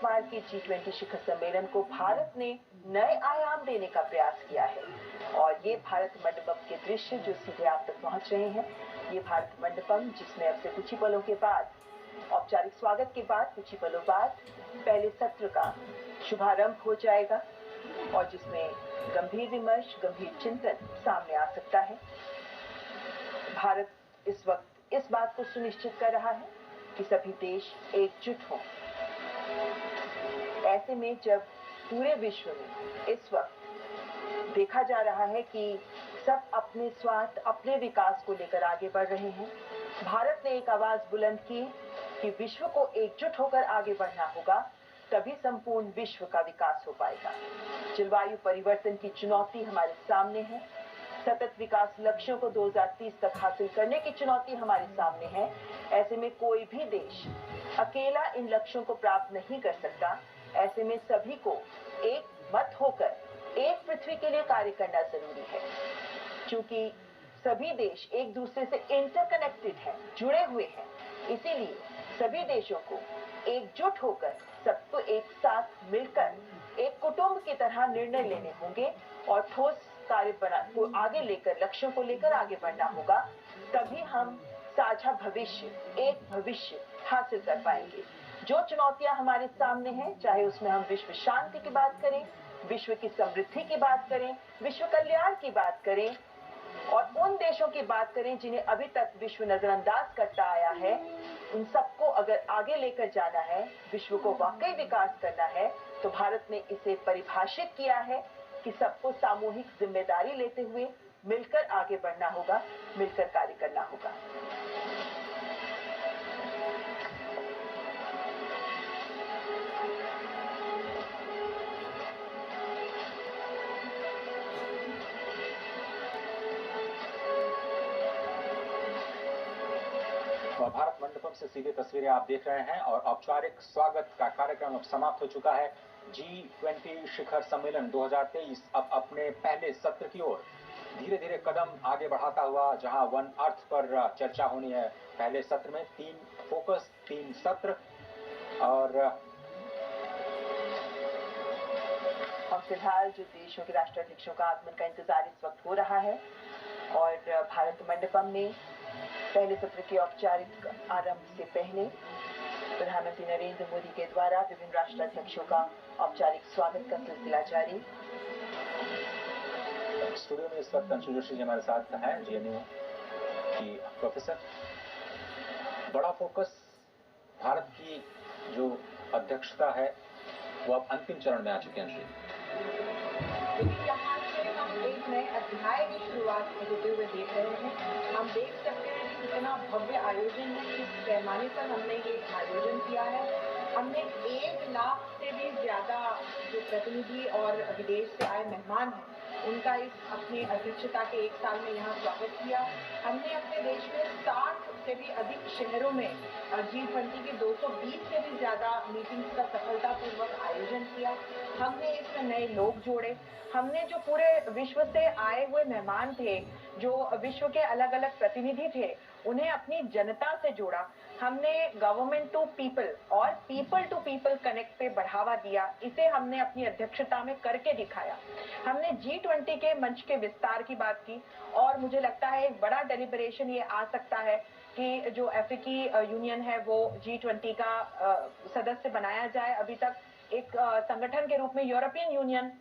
बार के G20 शिखर सम्मेलन को भारत ने नए आयाम देने का प्रयास किया है। और ये भारत मंडपम के दृश्य जो सीधे आप तक पहुंच रहे हैं, ये भारत मंडपम जिसमें अब से कुछ ही पलों के बाद, औपचारिक स्वागत के बाद कुछ ही पलों बाद पहले सत्र का शुभारंभ हो जाएगा और जिसमें गंभीर विमर्श, गंभीर चिंतन सामने आ सकता है। भारत इस वक्त इस बात को सुनिश्चित कर रहा है कि सभी देश एकजुट हों। ऐसे में जब पूरे विश्व में इस वक्त देखा जा रहा है कि सब अपने स्वार्थ, अपने विकास को लेकर आगे बढ़ रहे हैं, भारत ने एक आवाज बुलंद की कि विश्व को एकजुट होकर आगे बढ़ना होगा, तभी संपूर्ण विश्व का विकास हो पाएगा। जलवायु परिवर्तन की चुनौती हमारे सामने है, सतत विकास लक्ष्यों को 2030 तक हासिल करने की चुनौती हमारे सामने है। ऐसे में कोई भी देश अकेला इन लक्ष्यों को प्राप्त नहीं कर सकता। ऐसे में सभी को एक मत होकर एक पृथ्वी के लिए कार्य करना जरूरी है, क्योंकि सभी देश एक दूसरे से इंटरकनेक्टेड हैं, जुड़े हुए हैं। इसीलिए सभी देशों को एकजुट होकर सबको एक साथ मिलकर एक कुटुंब की तरह निर्णय लेने होंगे और ठोस कार्य को आगे लेकर, लक्ष्यों को लेकर आगे बढ़ना होगा। तभी हम साझा भविष्य, एक भविष्य हासिल कर पाएंगे। जो चुनौतियां हमारे सामने हैं, चाहे उसमें हम विश्व शांति की बात करें, विश्व की समृद्धि की बात करें, विश्व कल्याण की बात करें और उन देशों की बात करें जिन्हें अभी तक विश्व नजरअंदाज करता आया है, उन सबको अगर आगे लेकर जाना है, विश्व को वाकई विकास करना है, तो भारत ने इसे परिभाषित किया है कि सबको सामूहिक जिम्मेदारी लेते हुए मिलकर आगे बढ़ना होगा, मिलकर कार्य करना होगा। भारत मंडपम से सीधे तस्वीरें आप देख रहे हैं और औपचारिक स्वागत का कार्यक्रम अब समाप्त हो चुका है। G20 शिखर सम्मेलन 2023 अब अपने पहले सत्र की ओर धीरे धीरे कदम आगे बढ़ाता हुआ, जहां वन अर्थ पर चर्चा होनी है। पहले सत्र में 3 सत्र और अब फिलहाल जो देशों के राष्ट्राध्यक्षों का आगमन का इंतजार इस वक्त हो रहा है और भारत मंडपम में पहले सत्र के औपचारिक आरंभ से पहले प्रधानमंत्री नरेंद्र मोदी के द्वारा विभिन्न राष्ट्राध्यक्षों का औपचारिक स्वागत का सिलसिला जारी। स्टूडियो में इस वक्त अंशु जोशी जी हमारे साथ हैं, GNU की प्रोफेसर। बड़ा फोकस भारत की जो अध्यक्षता है वो अब अंतिम चरण में आ चुके हैं। यहाँ से हम एक नए अध्याय की शुरुआत होते हुए देख रहे हैं। हम देख सकते हैं कि कितना भव्य आयोजन है, किस पैमाने पर हमने ये आयोजन किया है। हमने 1 लाख से भी ज्यादा जो प्रतिनिधि और विदेश से आए मेहमान हैं, उनका इस अपनी अध्यक्षता के 1 साल में यहाँ स्वागत किया। हमने अपने देश में 60 से भी अधिक शहरों में G20 के 220 से भी ज्यादा मीटिंग्स का सफलतापूर्वक आयोजन किया। हमने इसमें नए लोग जोड़े। हमने जो पूरे विश्व से आए हुए मेहमान थे, जो विश्व के अलग अलग प्रतिनिधि थे, उन्हें अपनी जनता से जोड़ा। हमने गवर्नमेंट टू पीपल और पीपल टू पीपल कनेक्ट पे बढ़ावा दिया। इसे हमने अपनी अध्यक्षता में करके दिखाया। हमने G20 के मंच के विस्तार की बात की और मुझे लगता है एक बड़ा डेलिब्रेशन ये आ सकता है कि जो अफ्रीकी यूनियन है वो G20 का सदस्य बनाया जाए। अभी तक एक संगठन के रूप में यूरोपियन यूनियन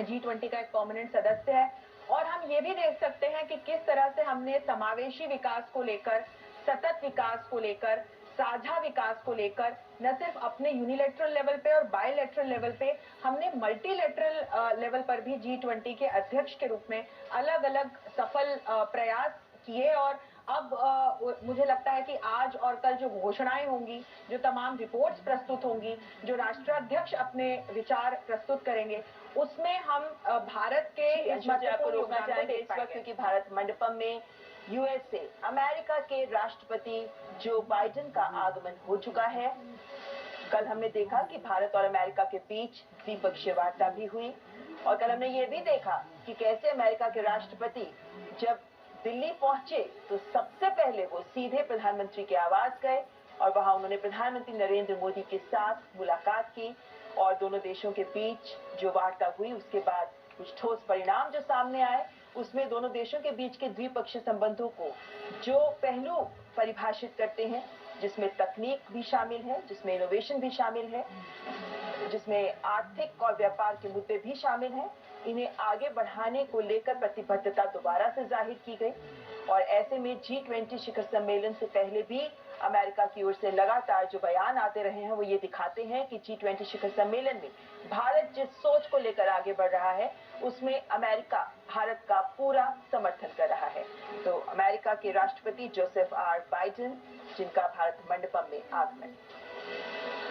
G20 का एक परमानेंट सदस्य है। और हम ये भी देख सकते हैं कि किस तरह से हमने समावेशी विकास को लेकर, सतत विकास को लेकर, साझा विकास को लेकर न सिर्फ अपने यूनिलैटरल लेवल पे और बायलैटरल लेवल पे, हमने मल्टीलैटरल लेवल पर भी G20 के अध्यक्ष के रूप में अलग अलग सफल प्रयास किए। और अब मुझे लगता है कि आज और कल जो घोषणाएं होंगी, जो तमाम रिपोर्ट्स प्रस्तुत होंगी, जो राष्ट्राध्यक्ष अपने विचार प्रस्तुत करेंगे, उसमें हम भारत के इस को रोकना चाहेंगे इस वक्त, क्योंकि भारत मंडपम में USA, अमेरिका के राष्ट्रपति जो बाइडेन का आगमन हो चुका है। कल हमने देखा कि भारत और अमेरिका के बीच द्विपक्षीय वार्ता भी हुई और कल हमने ये भी देखा कि कैसे अमेरिका के राष्ट्रपति जब दिल्ली पहुंचे तो सबसे पहले वो सीधे प्रधानमंत्री के आवास गए और वहां उन्होंने प्रधानमंत्री नरेंद्र मोदी के साथ मुलाकात की और दोनों देशों के बीच जो वार्ता हुई उसके बाद कुछ ठोस परिणाम जो सामने आए, उसमें दोनों देशों के बीच के द्विपक्षीय संबंधों को जो पहलू परिभाषित करते हैं, जिसमें तकनीक भी शामिल है, जिसमें इनोवेशन भी शामिल है, जिसमें आर्थिक और व्यापार के मुद्दे भी शामिल हैं, इन्हें आगे बढ़ाने को लेकर प्रतिबद्धता दोबारा से जाहिर की गई। और ऐसे में G20 शिखर सम्मेलन से पहले भी अमेरिका की ओर से लगातार जो बयान आते रहे हैं वो ये दिखाते हैं कि G20 शिखर सम्मेलन में भारत जिस सोच को लेकर आगे बढ़ रहा है उसमें अमेरिका भारत का पूरा समर्थन कर रहा है। तो अमेरिका के राष्ट्रपति जोसेफ आर बाइडेन, जिनका भारत मंडपम में आगमन।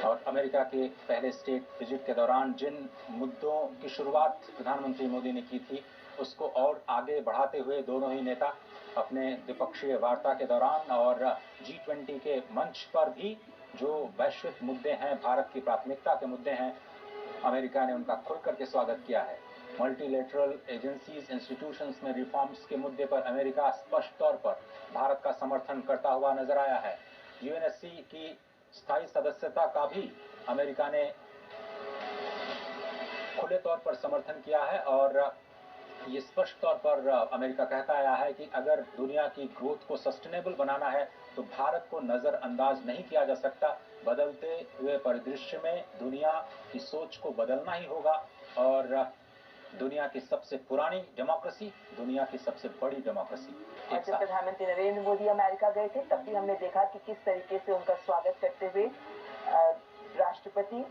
और अमेरिका के पहले स्टेट विजिट के दौरान जिन मुद्दों की शुरुआत प्रधानमंत्री मोदी ने की थी उसको और आगे बढ़ाते हुए दोनों ही नेता अपने द्विपक्षीय वार्ता के दौरान और G20 के मंच पर भी जो वैश्विक मुद्दे हैं, भारत की प्राथमिकता के मुद्दे हैं, अमेरिका ने उनका खुल करके स्वागत किया है। मल्टीलेटरल एजेंसीज, इंस्टीट्यूशंस में रिफॉर्म्स के मुद्दे पर अमेरिका स्पष्ट तौर पर भारत का समर्थन करता हुआ नजर आया है। UNSC की स्थायी सदस्यता का भी अमेरिका ने खुले तौर पर समर्थन किया है और ये स्पष्ट तौर पर अमेरिका कहता आया है कि अगर दुनिया की ग्रोथ को सस्टेनेबल बनाना है तो भारत को नजरअंदाज नहीं किया जा सकता। बदलते हुए परिदृश्य में दुनिया की सोच को बदलना ही होगा और दुनिया की सबसे पुरानी डेमोक्रेसी, दुनिया की सबसे बड़ी डेमोक्रेसी। जब प्रधानमंत्री नरेंद्र मोदी अमेरिका गए थे तब भी हमने देखा कि किस तरीके से उनका स्वागत करते हुए राष्ट्रपति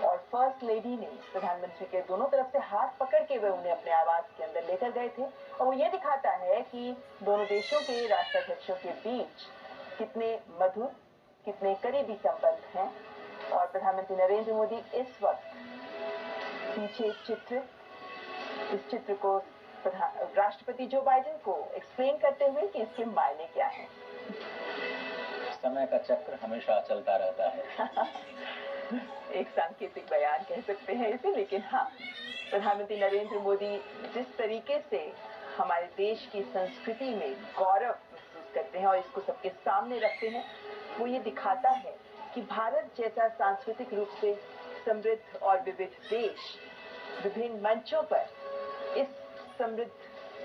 और फर्स्ट लेडी ने प्रधानमंत्री के दोनों तरफ से हाथ पकड़ के वे उन्हें अपने आवास के अंदर लेकर गए थे। और वो ये दिखाता है कि दोनों देशों के राष्ट्राध्यक्षों के बीच कितने मधुर, कितने करीबी संबंध हैं। और प्रधानमंत्री नरेंद्र मोदी इस वक्त पीछे एक चित्र, इस चित्र को राष्ट्रपति जो बाइडेन को एक्सप्लेन करते हुए कि इसके मायने क्या है। समय का चक्र हमेशा चलता रहता है। एक सांकेतिक बयान कह सकते हैं इसे, लेकिन हाँ, प्रधानमंत्री नरेंद्र मोदी जिस तरीके से हमारे देश की संस्कृति में गौरव महसूस करते हैं और इसको सबके सामने रखते हैं, वो ये दिखाता है कि भारत जैसा सांस्कृतिक रूप से समृद्ध और विविध देश विभिन्न मंचों पर इस समृद्ध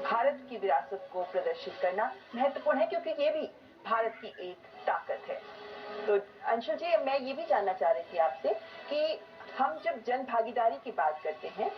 भारत की विरासत को प्रदर्शित करना महत्वपूर्ण है, क्योंकि ये भी भारत की एक ताकत है। तो अंशुल जी, मैं ये भी जानना चाह रही थी आपसे कि हम जब जन भागीदारी की बात करते हैं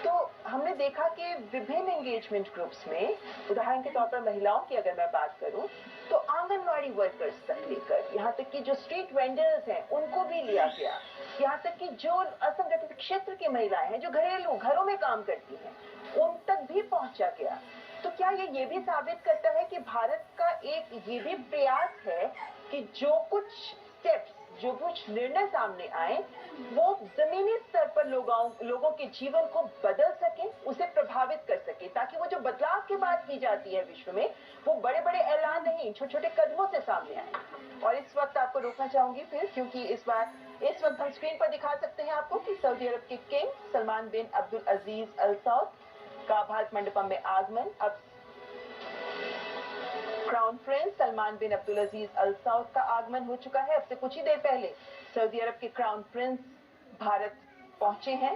तो हमने देखा कि विभिन्न एंगेजमेंट ग्रुप्स में, उदाहरण के तौर पर महिलाओं की अगर मैं बात करूं तो आंगनवाड़ी वर्कर्स तक लेकर यहाँ तक कि जो स्ट्रीट वेंडर्स हैं उनको भी लिया गया, यहाँ तक कि जो असंगठित क्षेत्र की महिलाएं हैं जो घरों में काम करती हैं उन तक भी पहुंचा गया। तो क्या ये भी साबित करता है कि भारत का एक ये भी प्रयास है कि जो कुछ स्टेप्स, जो कुछ निर्णय सामने आए वो जमीनी स्तर पर लोगों के जीवन को बदल सके, उसे प्रभावित कर सके, ताकि वो जो बदलाव की बात की जाती है विश्व में वो बड़े बड़े ऐलान नहीं, छोटे छोटे कदमों से सामने आए। और इस वक्त आपको रोकना चाहूंगी फिर, क्योंकि इस वक्त हम स्क्रीन पर दिखा सकते हैं आपको कि सऊदी अरब के किंग सलमान बिन अब्दुल अजीज अल सऊद का भारत मंडपम में आगमन। अब क्राउन प्रिंस सलमान बिन अब्दुल अजीज अल सऊद का आगमन हो चुका है। अब से कुछ ही देर पहले सऊदी अरब के क्राउन प्रिंस भारत पहुंचे हैं।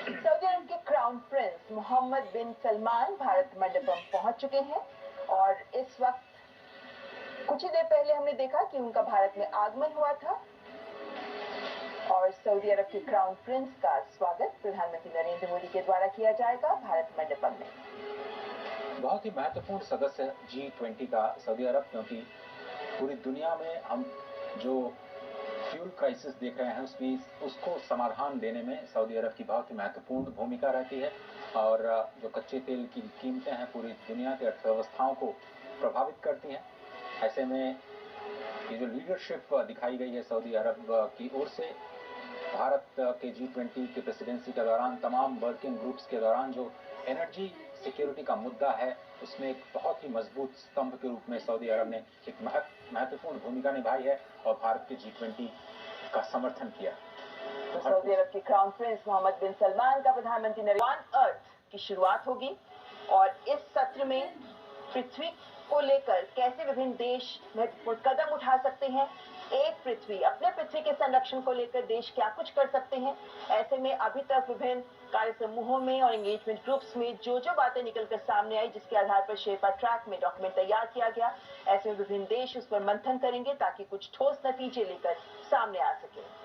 सऊदी अरब के क्राउन प्रिंस मोहम्मद बिन सलमान भारत मंडपम पहुंच चुके हैं और इस वक्त कुछ ही देर पहले हमने देखा कि उनका भारत में आगमन हुआ था और सऊदी अरब के क्राउन प्रिंस का स्वागत प्रधानमंत्री नरेंद्र मोदी के द्वारा किया जाएगा भारत मंडपम में। बहुत ही महत्वपूर्ण सदस्य G20 का सऊदी अरब, क्योंकि पूरी दुनिया में हम जो फ्यूल क्राइसिस देख रहे हैं उसको समाधान देने में सऊदी अरब की बहुत ही महत्वपूर्ण भूमिका रहती है और जो कच्चे तेल की कीमतें हैं पूरी दुनिया की अर्थव्यवस्थाओं को प्रभावित करती हैं। ऐसे में ये जो लीडरशिप दिखाई गई है सऊदी अरब की ओर से भारत के G20 की प्रेसिडेंसी के दौरान, तमाम वर्किंग ग्रुप्स के दौरान जो एनर्जी सिक्योरिटी का मुद्दा है उसमें एक बहुत ही मजबूत स्तंभ के रूप में सऊदी अरब ने एक महत्वपूर्ण भूमिका निभाई है और भारत के G20 का समर्थन किया। तो सऊदी अरब के क्राउन प्रिंस मोहम्मद बिन सलमान का प्रधानमंत्री नरेंद्र वन अर्थ की शुरुआत होगी और इस सत्र में पृथ्वी को लेकर कैसे विभिन्न देश महत्वपूर्ण कदम उठा सकते हैं, एक पृथ्वी, अपने पृथ्वी के संरक्षण को लेकर देश क्या कुछ कर सकते हैं। ऐसे में अभी तक विभिन्न कार्य समूहों में और एंगेजमेंट ग्रुप्स में जो बातें निकलकर सामने आई, जिसके आधार पर शेरपा ट्रैक में डॉक्यूमेंट तैयार किया गया, ऐसे में विभिन्न देश उस पर मंथन करेंगे ताकि कुछ ठोस नतीजे लेकर सामने आ सके।